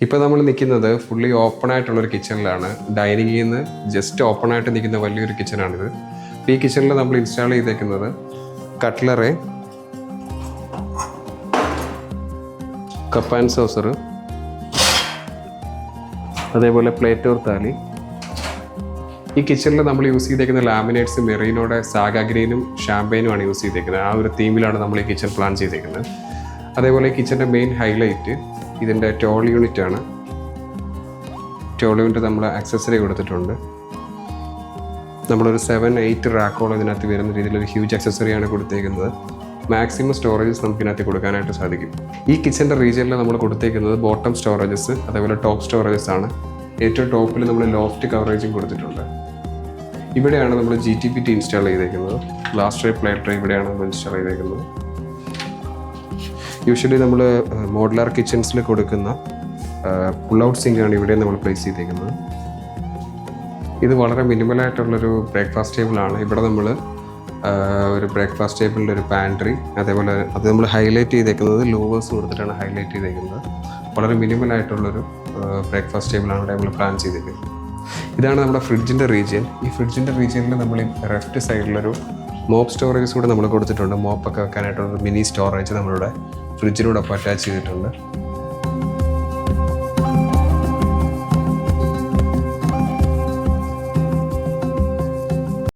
ഇപ്പോൾ നമ്മൾ നിൽക്കുന്നത് ഫുള്ളി ഓപ്പൺ ആയിട്ടുള്ളൊരു കിച്ചണിലാണ്. ഡൈനിങ്ങിൽ നിന്ന് ജസ്റ്റ് ഓപ്പൺ ആയിട്ട് നിൽക്കുന്ന വലിയൊരു കിച്ചണാണിത്. അപ്പോൾ ഈ കിച്ചണിൽ നമ്മൾ ഇൻസ്റ്റാൾ ചെയ്തേക്കുന്നത് കട്ട്ലറ്, കപ്പ് ആൻഡ് സോസർ, അതേപോലെ പ്ലേറ്റ് ഓർ താലി. ഈ കിച്ചണിൽ നമ്മൾ യൂസ് ചെയ്തേക്കുന്ന ലാമിനേറ്റ്സ് മെറീനോടെ സാഗ ഗ്രീനും ഷാമ്പയിനുമാണ് യൂസ് ചെയ്തേക്കുന്നത്. ആ ഒരു തീമിലാണ് നമ്മൾ ഈ കിച്ചൺ പ്ലാൻ ചെയ്തേക്കുന്നത്. അതേപോലെ ഈ കിച്ചൻ്റെ മെയിൻ ഹൈലൈറ്റ് ഇതിൻ്റെ ടോൾ യൂണിറ്റ് ആണ്. ടോൾ യൂണിറ്റ് നമ്മൾ ആക്സസറി കൊടുത്തിട്ടുണ്ട്. നമ്മളൊരു 7-8 റാക്കോളം ഇതിനകത്ത് വരുന്ന രീതിയിലൊരു ഹ്യൂജ് ആക്സസറിയാണ് കൊടുത്തേക്കുന്നത്. മാക്സിമം സ്റ്റോറേജസ് നമുക്ക് ഇതിനകത്ത് കൊടുക്കാനായിട്ട് സാധിക്കും. ഈ കിച്ചൻ്റെ റീജിയനിൽ നമ്മൾ കൊടുത്തേക്കുന്നത് ബോട്ടം സ്റ്റോറേജസ് അതേപോലെ ടോപ്പ് സ്റ്റോറേജസ് ആണ്. ഏറ്റവും ടോപ്പിൽ നമ്മൾ ലോഫ്റ്റ് കവറേജും കൊടുത്തിട്ടുണ്ട്. ഇവിടെയാണ് നമ്മൾ GTPT ഇൻസ്റ്റാൾ ചെയ്തേക്കുന്നത്. ഗ്ലാസ് ട്രേ, പ്ലേറ്റ് ട്രേ ഇവിടെയാണ് നമ്മൾ ഇൻസ്റ്റാൾ ചെയ്തേക്കുന്നത്. യൂഷ്വലി നമ്മൾ മോഡുലാർ കിച്ചൺസിൽ കൊടുക്കുന്ന പുൾ ഔട്ട് സിങ്കാണ് ഇവിടെ നമ്മൾ പ്ലേസ് ചെയ്തേക്കുന്നത്. ഇത് വളരെ മിനിമലായിട്ടുള്ളൊരു ബ്രേക്ക്ഫാസ്റ്റ് ടേബിളാണ്. ഇവിടെ നമ്മൾ ഒരു ബ്രേക്ക്ഫാസ്റ്റ് ടേബിളിൻ്റെ ഒരു പാൻട്രി, അതേപോലെ അത് നമ്മൾ ഹൈലൈറ്റ് ചെയ്തേക്കുന്നത് ലൂവേഴ്സ് കൊടുത്തിട്ടാണ് ഹൈലൈറ്റ് ചെയ്തേക്കുന്നത്. വളരെ മിനിമലായിട്ടുള്ളൊരു ബ്രേക്ക്ഫാസ്റ്റ് ടേബിളാണ് ഇവിടെ നമ്മൾ പ്ലാൻ ചെയ്തേക്കുന്നത്. ഇതാണ് നമ്മുടെ ഫ്രിഡ്ജിൻ്റെ റീജിയൻ. ഈ ഫ്രിഡ്ജിൻ്റെ റീജിയനിൽ നമ്മൾ ലെഫ്റ്റ് സൈഡിലൊരു മോപ്പ് സ്റ്റോറേജസ് കൂടെ നമ്മൾ കൊടുത്തിട്ടുണ്ട്. മോപ്പൊക്കെ വെക്കാനായിട്ടുള്ള മിനി സ്റ്റോറേജ് നമ്മളിവിടെ ഫ്രിഡ്ജിനോടൊപ്പം അറ്റാച്ച് ചെയ്തിട്ടുണ്ട്.